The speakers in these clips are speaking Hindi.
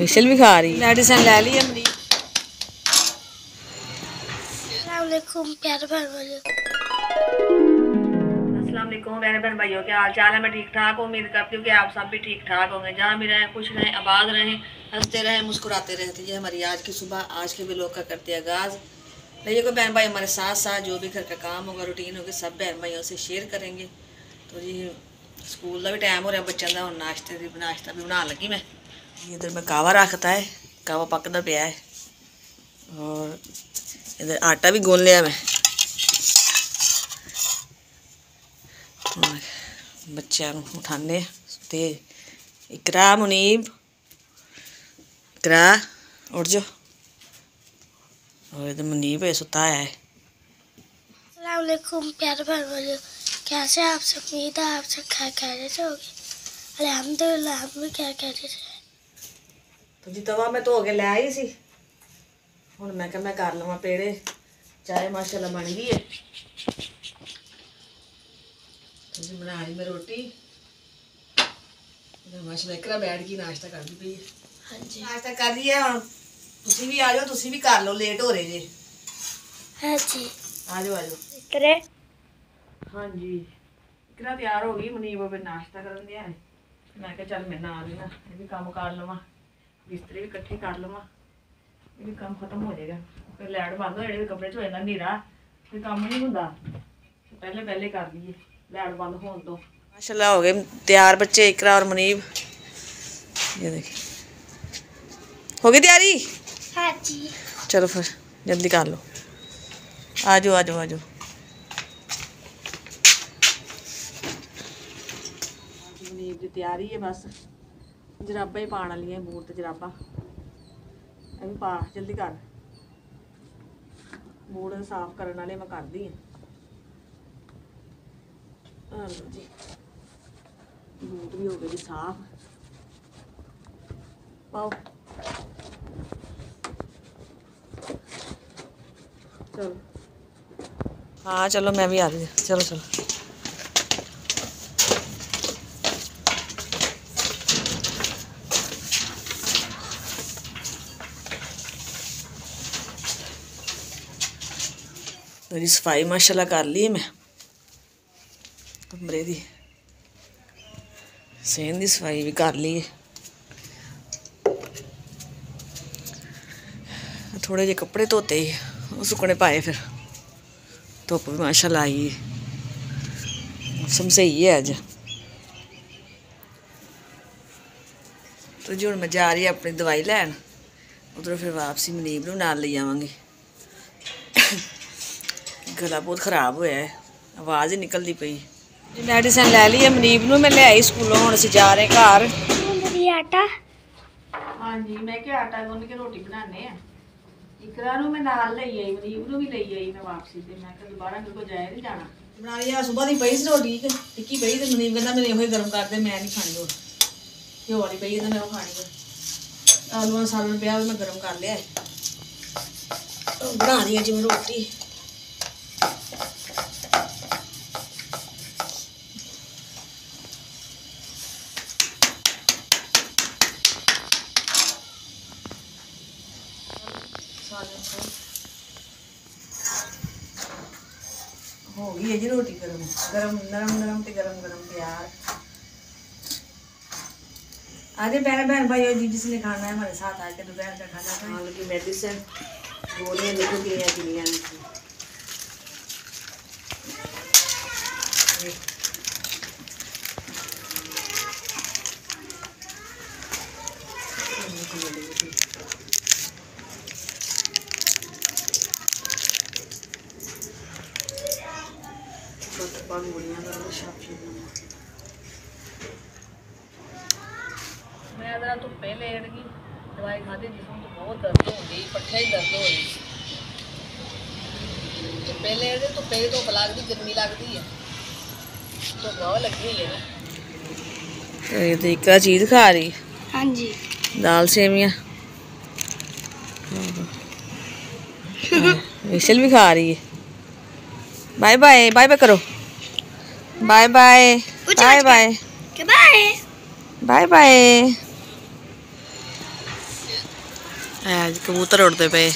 विशल भी खा रही है। मेडिसिन ले ली है मरीज। अस्सलाम वालेकुम मेरे बहन भाइयों, क्या हाल चाल है? मैं ठीक ठाक हूँ। उम्मीद करती हूँ कि आप सब भी ठीक ठाक होंगे। जहाँ भी रहें, खुश रहें, आबाद रहें, हंसते रहें, मुस्कुराते रहते। ये हमारी आज की सुबह, आज के व्लॉग का करते आगाज़। रहिए कोई बहन भाई हमारे साथ साथ, जो भी घर का काम होगा, रूटीन होगी, सब बहन भाइयों से शेयर करेंगे। तो जी स्कूल का भी टाइम हो रहा है बच्चों का, और नाश्ता भी बना लगी मैं। इधर मैं कावा रखता है, कावा पकदा पिया है, और इधर आटा भी गूंद लिया मैं। बच्चों उठाने ते इकरा मुनीब इकरा उठ जाओ। और इधर मुनीब है सुता है। अस्सलाम वालेकुम प्यारे भाई बहनों, कैसे आप सब? उम्मीद है आप सब खैरियत से होंगे। अल्हम्दुलिल्लाह हम भी खैरियत से। तो जी तवा मैं धो के ले आई सी, हुण मैं कहा मैं कर लवां पेड़े। चाय माशाल्लाह बन गई है। तो जी बना रही मैं रोटी। माशाल्लाह इकरा बैठ के नाश्ता करदी पई है। हाँ जी नाश्ता कर रही है। हुण तुसीं भी आ जाओ, तुसीं भी कर लो, लेट हो रहे जे। हाँ जी आ जाओ आ जाओ। इकरे हाँ जी इकरा तैयार हो गई। मुनीब फिर नाश्ता करन दिया है। मैं कहा चल मैं नाल ही ना ये भी काम कर लवां, बिस्तरे भी इकट्ठे कर लवां, ये भी काम खत्म हो जाएगा। फिर लाइट बंद हो जाएगी, कमरे च हो जाना नीरा, फिर काम नहीं होंदा। पहले पहले कर लीए लाइट बंद होने तो। माशाल्लाह हो गए तैयार बच्चे, इकरा और मुनीब। ये देखिए हो गई तैयारी। हाँ जी चलो फिर जल्दी कर लो। आ जाओ आ जाओ आ जाओ। मुनीब की तैयारी है, बस जराबा ही पाने वाली है, बूट ते जराबा। अभी पा जल्दी कर, बूट साफ करने वाले मैं कर दी। जी बूट भी हो गए जी साफ। पाओ चलो। हाँ चलो मैं भी आ रही हूँ। चलो चलो। मेरी सफाई माशाल्लाह कर ली मैं, कमरे दी सेहन दी सफाई भी कर ली है। थोड़े जे कपड़े धोते ही वो सुकने पाए, फिर धुप्प भी माशाल्लाह आई है, मौसम सही है अज। तो जी हुण मैं जा रही अपनी दवाई लैन, उधरों फिर वापसी मुनीब नूं नाल ले आवांगी। गला बहुत खराब होया है, आवाज़ ही निकलती पई। मेडिसिन ले ली है मुनीब नूं मैं ले आई स्कूलों, हुण असीं जा रहे घर। आटा हाँ जी मैं क्या आटा गुन्न के रोटी बनाने हैं। इकरा नूं मैं नाल ले आई, मुनीब नूं भी ले आई मैं वापसी ते। मैं कहा दोबारा मेरे को जाया नहीं जाना। बना लिया सुबह दी पई सी रोटी टिक्की पई ते मुनीब कहंदा मेरे इहो गर्म कर दे, मैं नहीं खानी रोटी घ्यो वाली पई ते मैं वो खानी है। आलूआं सालन पिया मैं गर्म कर लिया है, बना दी अज मैं रोटी। हो गई है जी रोटी गर्म गर्म, नरम नरम ते गरम गरम तैयार। आजे बहन बहन भाई जी जिसने खाना है हमारे साथ आके दोपहर का खाना खाने लगी। मेडिसिन गोलियां देखो किनियां मैं जरा धुप्पे लेट गई, दवाई खाधी जिसमें तो बहुत दर्द हो गई, पट्ठे ही दर्द हो गई। धुप्पे लेट गई, धुप्पे ही धुप्प लगती, गर्मी लगती है, धुप्प बहुत लगी हुई है ना। ये तो इक्का चीज़ खा रही। हाँ जी दाल सेमियाँ। विशल भी खा रही है। बाय बाय बाय बाय करो, bye bye bye bye bye bye bye. कबूतर उड़ते पे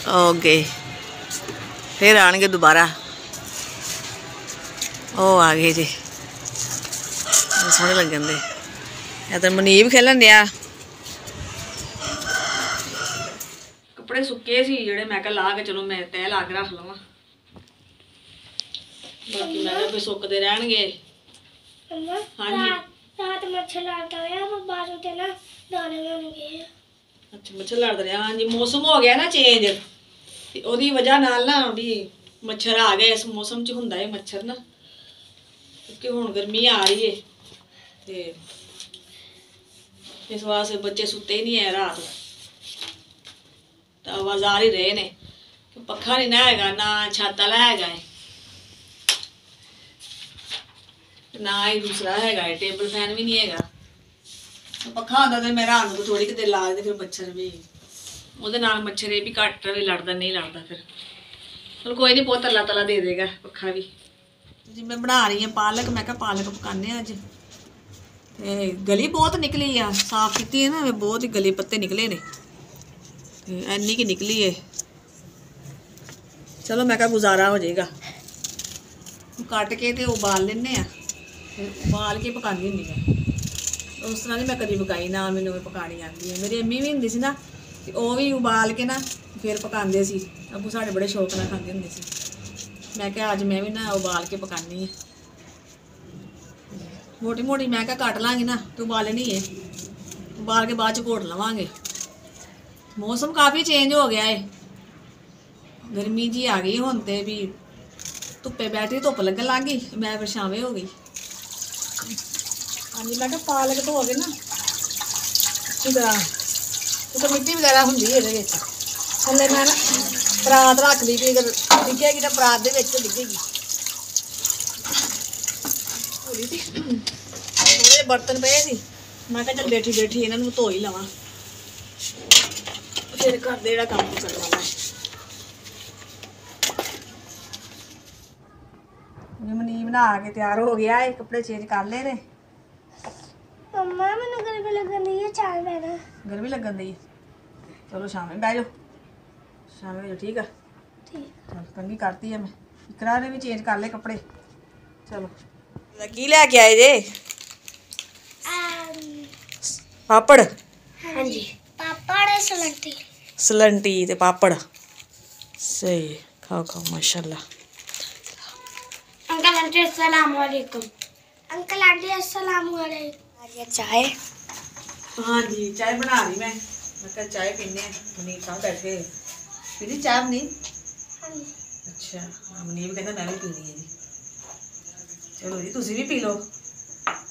ओके फिर आएंगे दोबारा। ओ आ गए जी सोहने लगन दे। इधर मनीब खेलन दिया। कपड़े सुके सी जेड़े मैं कहा ला के चलो मैं तय ला के रख लवां बाकी मैं कहा सुकते रहणगे। हाँ जी रात मच्छर लड़ता है बाहर उठे ना दाने होणगे। अच्छा मच्छर लड़ता रहा। हाँ जी मौसम हो गया ना चेंज ते ओदी वजह नाल ना भी मच्छर आ गए। इस मौसम च हुंदा है मच्छर ना क्योंकि हुण गर्मी आ रही है ते इस वास्ते बच्चे सुते ही नहीं है रात तो आवाज आ ही रहे ने। पक्खा नहीं ना हैगा ना छत वाला हैगा है ना ही दूसरा हैगा है टेबल फैन भी नहीं हैगा। पक्खा होंदा ते मैं रात को थोड़ी देर ला दे फिर मच्छर भी ਉਹਦੇ ਨਾਲ ਮੱਛਰ ਇਹ ਵੀ ਘੱਟ ਵੀ ਲੜਦਾ ਨਹੀਂ ਲੜਦਾ ਫਿਰ ਚਲ ਕੋਈ ਨਹੀਂ ਬਹੁਤ ਤਲਾ ਤਲਾ ਦੇ ਦੇਗਾ ਪੱਖਾ ਵੀ। ਜੀ ਮੈਂ ਬਣਾ ਰਹੀ ਹਾਂ ਪਾਲਕ। ਮੈਂ ਕਿਹਾ ਪਾਲਕ ਪਕਾਣੇ ਅੱਜ ਤੇ ਗਲੀ ਬਹੁਤ ਨਿਕਲੀ ਆ ਸਾਫ਼ ਕੀਤੀ ਹੈ ਨਾ ਬਹੁਤ ਹੀ ਗਲੀ ਪੱਤੇ ਨਿਕਲੇ ਨੇ ਤੇ ਐਨੀ ਕਿ ਨਿਕਲੀ ਹੈ। ਚਲੋ ਮੈਂ ਕਿਹਾ ਗੁਜ਼ਾਰਾ ਹੋ ਜਾਏਗਾ ਕੱਟ ਕੇ ਤੇ ਉਬਾਲ ਲੈਣੇ ਆ ਤੇ ਉਬਾਲ ਕੇ ਪਕਾਉਂਦੀ ਹੁੰਦੀ ਮੈਂ। ਉਸ ਤਰ੍ਹਾਂ ਨਹੀਂ ਮੈਂ ਕਦੀ ਪਕਾਈ ਨਾ ਮੈਨੂੰ ਪਕਾਣੀ ਆਉਂਦੀ ਹੈ। ਮੇਰੀ ਅੰਮੀ ਵੀ ਹੁੰਦੀ ਸੀ ਨਾ ਤੇ ਉਹ ਵੀ ਉਬਾਲ ਕੇ ਨਾ ਫਿਰ ਪਕਾਉਂਦੇ ਸੀ। ਅੱਬੂ ਸਾਡੇ ਬੜੇ ਸ਼ੌਕ ਨਾਲ ਖਾਂਦੇ ਹੁੰਦੇ ਸੀ। ਮੈਂ ਕਿਹਾ ਅੱਜ ਮੈਂ ਵੀ ਨਾ ਉਬਾਲ ਕੇ ਪਕਾਨੀ ਹੈ। ਮੋਟੀ ਮੋਟੀ ਮੈਂ ਕਿਹਾ ਕੱਟ ਲਾਂਗੇ ਨਾ ਤੇ ਉਬਾਲਣੀ ਹੈ ਉਬਾਲ ਕੇ ਬਾਅਦ ਚ ਘੋਟ ਲਵਾਂਗੇ। ਮੌਸਮ ਕਾਫੀ ਚੇਂਜ ਹੋ ਗਿਆ ਹੈ ਗਰਮੀ ਜੀ ਆ ਗਈ ਹੁਣ ਤੇ ਵੀ ਧੁੱਪੇ ਬੈਠੀ ਧੁੱਪ ਲੱਗਣ ਲੱਗ ਗਈ ਮੈਂ ਫਿਰ ਛਾਵੇਂ ਹੋ ਗਈ। ਹਾਂਜੀ ਮੈਂ ਕਿਹਾ ਪਾਲਕ ਧੋ ਕੇ ਨਾ ਅੱਛੀ ਤਰ੍ਹਾਂ तो मिट्टी वगैरह होंगी ये थले मैं ना परात रख ली भी अगर डिगेगी तो परात के डिगेगी। थोड़े बर्तन पे सी मैं कहा चल बैठी बैठी इन्हों धो ही लवा फिर घर दे काम करने वाला है। मनीब नहा के तैयार हो गया है कपड़े चेंज कर ले ने। मम्मा मैंने गर्मी लगन दी है चाय पीना। गर्मी लगन दी चलो शाम में बह जाओ शाम में ठीक है चल कंगी करती है मैं इकरा ने भी चेंज कर ले कपड़े। चलो की लैके आए जे पापड़। हाँ जी पापड़ सलंटी सलंटी ते पापड़ सही खाओ खाओ माशाल्लाह। अंकल आंटी अस्सलाम वालेकुम। अंकल आंटी अस्सलाम वालेकुम। आज चाय। हाँ जी चाय बना रही मैं क्या चाय पीने मनीब साहब बैठे पीनी चाय अपनी। अच्छा हाँ मनीब कहता मैं भी पीनी है जी। चलो जी तुसी भी पी लो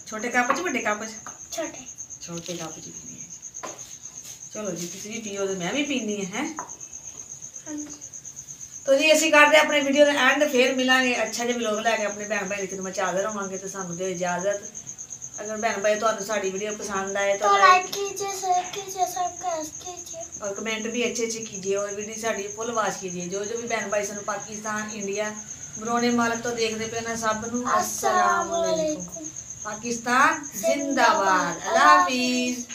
छोटे कप च बड़े कप च छोटे कप च पीनी है। चलो जी तुसी भी पियो तो मैं भी पीनी है। तो जी असीं करते अपने वीडियो का एंड फिर मिलांगे अच्छा जिहा व्लॉग लैके अपने भैन भाई की खिदमत च हाज़र होवांगे। तो सानू दे इजाजत। अगर बहन भाई तो साड़ी वीडियो पसंद आए तो लाइक कीजिए शेयर कीजिए सब्सक्राइब कीजिए और कमेंट भी अच्छे अच्छे कीजिए और वीडियो साड़ी फुल वाच कीजिए। जो जो भी बहन भाई सानू पाकिस्तान इंडिया बरोने मालक तो देखते पे ना सब नू अस्सलाम वालेकुम। पाकिस्तान जिंदाबाद। अल्लाह हाफिज।